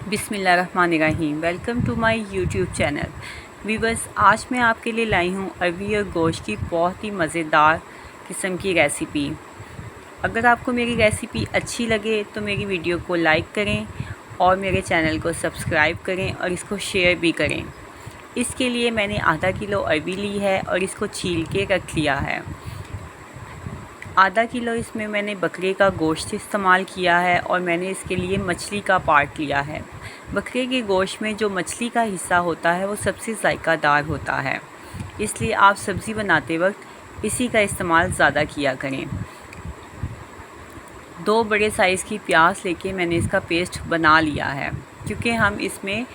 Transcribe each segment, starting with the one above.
बिस्मिल्लाहिर्रहमानिर्रहीम। Welcome to my YouTube channel. Viewers, आज मैं आपके लिए लाई हूँ अरवी और गोश्त की बहुत ही मज़ेदार किस्म की रेसिपी। अगर आपको मेरी रेसिपी अच्छी लगे तो मेरी वीडियो को लाइक करें और मेरे चैनल को सब्सक्राइब करें और इसको शेयर भी करें। इसके लिए मैंने आधा किलो अरवी ली है और इसको छील के रख लिया है। आधा किलो इसमें मैंने बकरे का गोश्त इस्तेमाल किया है और मैंने इसके लिए मछली का पार्ट लिया है। बकरे के गोश्त में जो मछली का हिस्सा होता है वो सबसे जायकादार होता है, इसलिए आप सब्ज़ी बनाते वक्त इसी का इस्तेमाल ज़्यादा किया करें। 2 बड़े साइज़ की प्याज लेके मैंने इसका पेस्ट बना लिया है, क्योंकि हम इसमें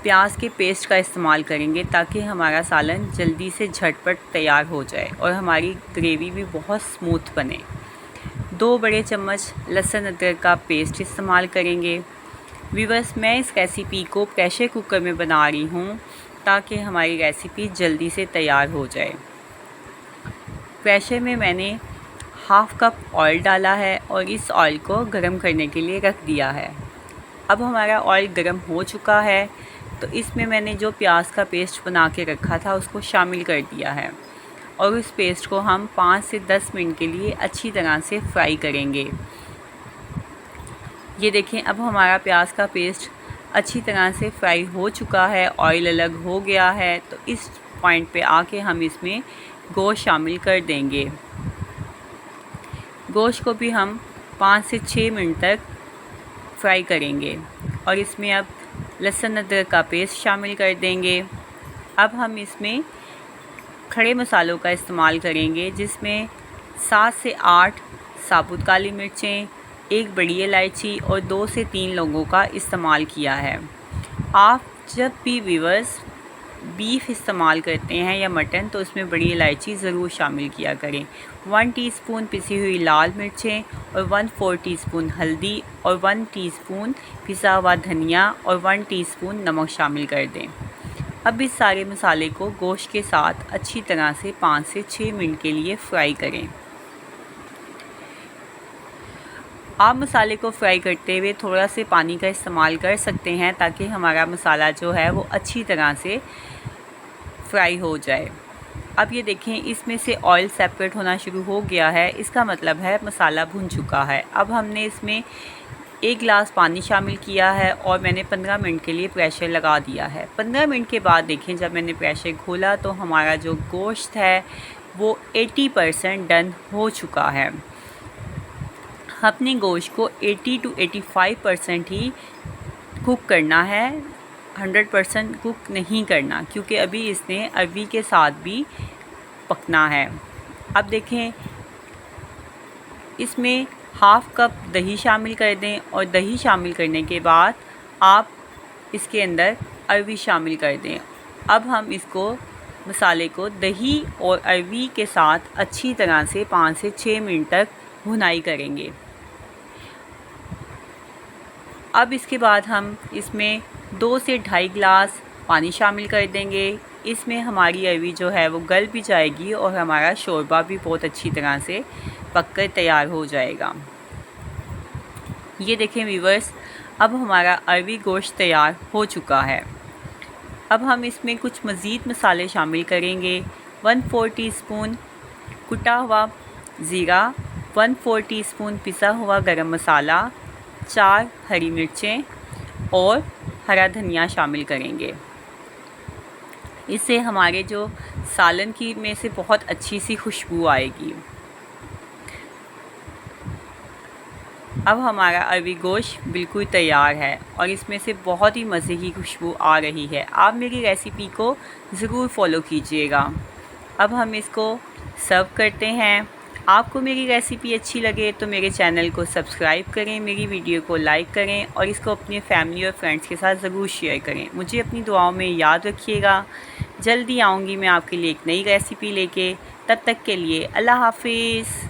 प्याज के पेस्ट का इस्तेमाल करेंगे ताकि हमारा सालन जल्दी से झटपट तैयार हो जाए और हमारी ग्रेवी भी बहुत स्मूथ बने। 2 बड़े चम्मच लहसुन अदरक का पेस्ट इस्तेमाल करेंगे। व्यूअर्स, मैं इस रेसिपी को प्रेशर कुकर में बना रही हूँ ताकि हमारी रेसिपी जल्दी से तैयार हो जाए। प्रेशर में मैंने हाफ़ कप ऑयल डाला है और इस ऑयल को गर्म करने के लिए रख दिया है। अब हमारा ऑयल गर्म हो चुका है तो इसमें मैंने जो प्याज का पेस्ट बना के रखा था उसको शामिल कर दिया है और उस पेस्ट को हम 5 से 10 मिनट के लिए अच्छी तरह से फ्राई करेंगे। ये देखें, अब हमारा प्याज का पेस्ट अच्छी तरह से फ्राई हो चुका है, ऑयल अलग हो गया है। तो इस पॉइंट पे आके हम इसमें गोश्त शामिल कर देंगे। गोश्त को भी हम 5 से 6 मिनट तक फ्राई करेंगे और इसमें अब लहसुन अदरक का पेस्ट शामिल कर देंगे। अब हम इसमें खड़े मसालों का इस्तेमाल करेंगे, जिसमें 7 से 8 साबुत काली मिर्चें, 1 बड़ी इलायची और 2 से 3 लौंगों का इस्तेमाल किया है। आप जब भी व्यूअर्स बीफ इस्तेमाल करते हैं या मटन तो उसमें बड़ी इलायची ज़रूर शामिल किया करें। 1 टीस्पून पिसी हुई लाल मिर्चें और 1/4 टीस्पून हल्दी और 1 टीस्पून पिसा हुआ धनिया और 1 टीस्पून नमक शामिल कर दें। अब इस सारे मसाले को गोश्त के साथ अच्छी तरह से 5 से 6 मिनट के लिए फ्राई करें। आप मसाले को फ्राई करते हुए थोड़ा से पानी का इस्तेमाल कर सकते हैं ताकि हमारा मसाला जो है वो अच्छी तरह से फ्राई हो जाए। अब ये देखें, इसमें से ऑयल सेपरेट होना शुरू हो गया है, इसका मतलब है मसाला भुन चुका है। अब हमने इसमें 1 गिलास पानी शामिल किया है और मैंने 15 मिनट के लिए प्रेशर लगा दिया है। 15 मिनट के बाद देखें, जब मैंने प्रेशर खोला तो हमारा जो गोश्त है वो 80% डन हो चुका है। अपने गोश्त को 80 to 85% ही कुक करना है, 100% कुक नहीं करना, क्योंकि अभी इसने अरवी के साथ भी पकना है। अब देखें, इसमें हाफ़ कप दही शामिल कर दें और दही शामिल करने के बाद आप इसके अंदर अरवी शामिल कर दें। अब हम इसको मसाले को दही और अरवी के साथ अच्छी तरह से 5 से 6 मिनट तक भुनाई करेंगे। अब इसके बाद हम इसमें 2 से 2.5 गिलास पानी शामिल कर देंगे। इसमें हमारी अरवी जो है वो गल भी जाएगी और हमारा शोरबा भी बहुत अच्छी तरह से पककर तैयार हो जाएगा। ये देखें व्यूअर्स, अब हमारा अरवी गोश्त तैयार हो चुका है। अब हम इसमें कुछ मज़ीद मसाले शामिल करेंगे। 1/4 टीस्पून कुटा हुआ ज़ीरा, 1/4 टीस्पून पिसा हुआ गरम मसाला, 4 हरी मिर्चें और हरा धनिया शामिल करेंगे। इससे हमारे जो सालन की में से बहुत अच्छी सी खुशबू आएगी। अब हमारा अरवी गोश्त बिल्कुल तैयार है और इसमें से बहुत ही मज़े की खुशबू आ रही है। आप मेरी रेसिपी को ज़रूर फॉलो कीजिएगा। अब हम इसको सर्व करते हैं। आपको मेरी रेसिपी अच्छी लगे तो मेरे चैनल को सब्सक्राइब करें, मेरी वीडियो को लाइक करें और इसको अपनी फैमिली और फ्रेंड्स के साथ ज़रूर शेयर करें। मुझे अपनी दुआओं में याद रखिएगा। जल्दी आऊँगी मैं आपके लिए एक नई रेसिपी लेके। तब तक के लिए अल्लाह हाफ़िज़।